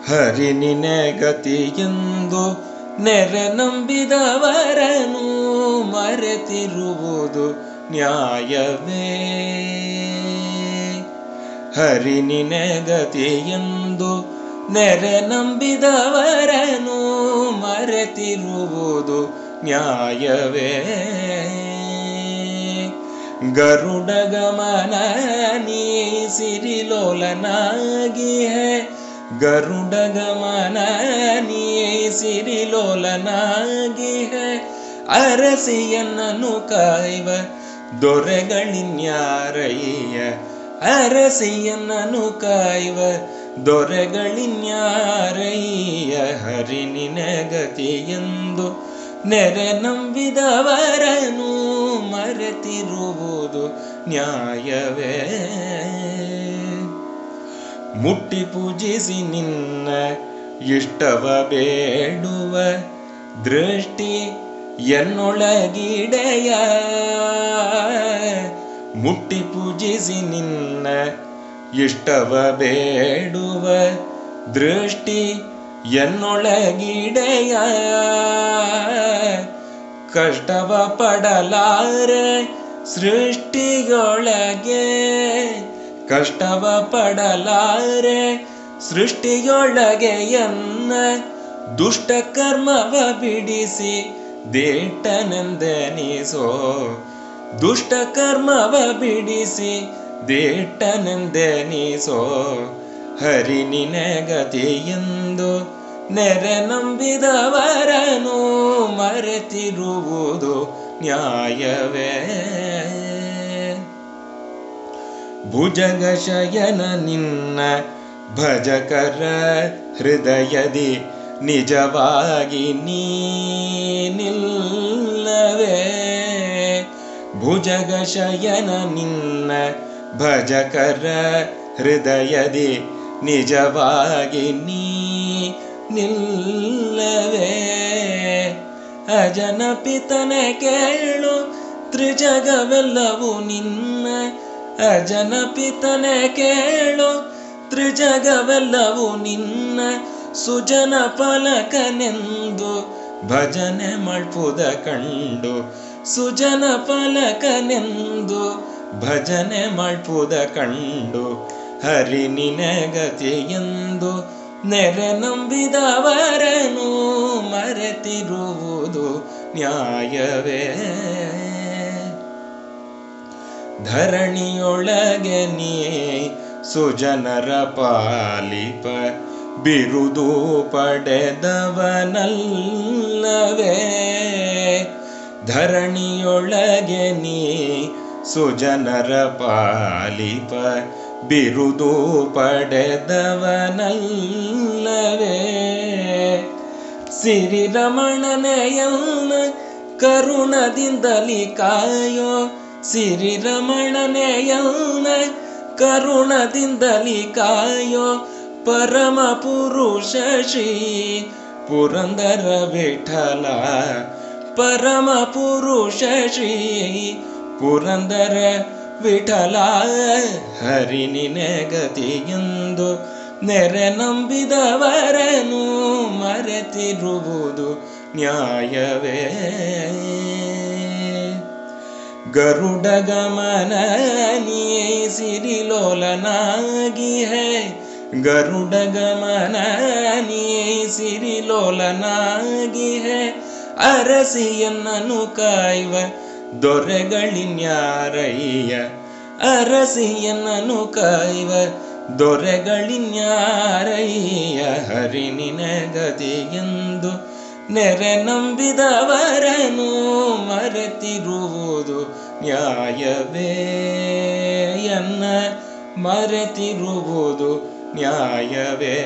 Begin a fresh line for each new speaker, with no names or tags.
ಹರಿ ನಿನೆ ಗತಿಯೆಂದು ನೆರೆ ನಂಬಿದವರನು ಮರೆತಿರುವುದು ನ್ಯಾಯವೇ. ಹರಿ ನಿನೆ ಗತಿಯೆಂದು ನೆರೆ ನಂಬಿದವರನು ಮರೆತಿರುವುದು ನ್ಯಾಯವೇ. ಗರುಡ ಗಮನ ನೀ ಸಿರಿಲೋಲನಾಗಿಹೆ, ಗರುಡ ಗಮನ ನೀ ಸಿರಿಲೋಲನಾಗಿಹೆ. ಅರಸಿಯನ್ನನು ಕಾಯ್ವ ದೊರೆಗಳಿನ್ಯಾರಯ್ಯ, ಅರಸಿಯನ್ನನು ಕಾಯ್ವ ದೊರೆಗಳಿನ್ಯಾರಯ್ಯ. ಹರಿ ನಿನೆ ಗತಿಯೆಂದು ನೆರೆ ನಂಬಿದವರನು ಮರೆತಿರುವುದು ನ್ಯಾಯವೇ. ಮುಟ್ಟಿ ಪೂಜಿಸಿ ನಿನ್ನ ಇಷ್ಟವ ಬೇಡುವ ದೃಷ್ಟಿ ಎನ್ನೊಳಗಿಡೆಯ, ಮುಟ್ಟಿ ಪೂಜಿಸಿ ನಿನ್ನ ಇಷ್ಟವ ಬೇಡುವ ದೃಷ್ಟಿ ಎನ್ನೊಳಗಿಡೆಯ. ಕಷ್ಟವ ಪಡಲಾರೆ ಸೃಷ್ಟಿಯೊಳಗೆ, ಕಷ್ಟವ ಪಡಲಾರೆ ಸೃಷ್ಟಿಯೊಳಗೆ ಎನ್ನ ದುಷ್ಟ ಕರ್ಮವ ಬಿಡಿಸಿ ದೇಟನೆಂದೆನಿಸೋ, ದುಷ್ಟ ಕರ್ಮವ ಬಿಡಿಸಿ ದೇಟನೆಂದೆನಿಸೋ. ಹರಿ ನಿನೆ ಗತಿಯೆಂದು ನೆರೆ ನಂಬಿದವರನು ಮರೆತಿರುವುದು ನ್ಯಾಯವೇ. ಭುಜಗ ಶಯನ ನಿನ್ನ ಭಜಕರ ಹೃದಯದಿ ನಿಜವಾಗಿ ನೀನಿಲ್ಲವೇ. ಭುಜಗ ಶಯನ ನಿನ್ನ ಭಜಕರ ಹೃದಯದಿ ನಿಜವಾಗಿ ನೀನಿಲ್ಲವೇ. ಅಜನ ಪಿತನೆ ಕೇಳು ತ್ರಿಜಗವೆಲ್ಲವೂ ನಿನ್ನ, ಅಜನ ಪಿತನೆ ಕೇಳು ತ್ರಿಜಗವೆಲ್ಲವೂ ನಿನ್ನ. ಸುಜನ ಫಲಕನೆಂದು ಭಜನೆ ಮಳ್ಪುದ ಕಂಡು, ಸುಜನ ಫಲಕನೆಂದು ಭಜನೆ ಮಳ್ಪುದ ಕಂಡು. ಹರಿ ನಿನೆ ಗತಿಯೆಂದು ನೆರೆ ನಂಬಿದವರನು ಮರೆತಿರುವುದು ನ್ಯಾಯವೇ. ಧರಣಿಯೊಳಗೆ ನೀ ಸುಜನರ ಪಾಲಿಪ ಬಿರುದು ಪಡೆದವನಲ್ಲವೇ. ಧರಣಿಯೊಳಗೆ ನೀ ಸುಜನರ ಪಾಲಿಪ ಬಿರುದು ಪಡೆದವನಲ್ಲವೇ. ಸಿರಿರಮಣನೆಯನ್ನ ಕರುಣದಿಂದಲಿ ಕಾಯೋ, ಸಿರಿರಮಣನೆಯನ್ನ ಕರುಣದಿಂದಲಿ ಕಾಯೋ. ಪರಮ ಪುರುಷ ಶ್ರೀ ಪುರಂದರ ವಿಠಲ, ಪರಮ ಪುರುಷ ಶ್ರೀ ಪುರಂದರ ವಿಠಲ. ಹರಿ ನಿನೆ ಗತಿಯೆಂದು ನೆರೆ ನಂಬಿದವರನು ಮರೆತಿರುವುದು ನ್ಯಾಯವೇ. ಗರುಡ ಗಮನ ನೀ ಸಿರಿಲೋಲನಾಗಿಹೆ, ಗರುಡ ಗಮನ ನೀ ಸಿರಿಲೋಲನಾಗಿಹೆ. ಅರಸಿಯನ್ನನು ಕಾಯ್ವ ದೊರೆಗಳಿನ್ಯಾರಯ್ಯ, ಅರಸಿಯನ್ನನು ಕಾಯ್ವ ದೊರೆಗಳಿನ್ಯಾರಯ್ಯ. ಹರಿ ನಿನೆ ಗತಿಯೆಂದು ನೆರೆ ನಂಬಿದವರನು ಮರೆತಿರುವುದು ನ್ಯಾಯವೇ. ಎನ್ನ ಮರೆತಿರುವುದು ನ್ಯಾಯವೇ.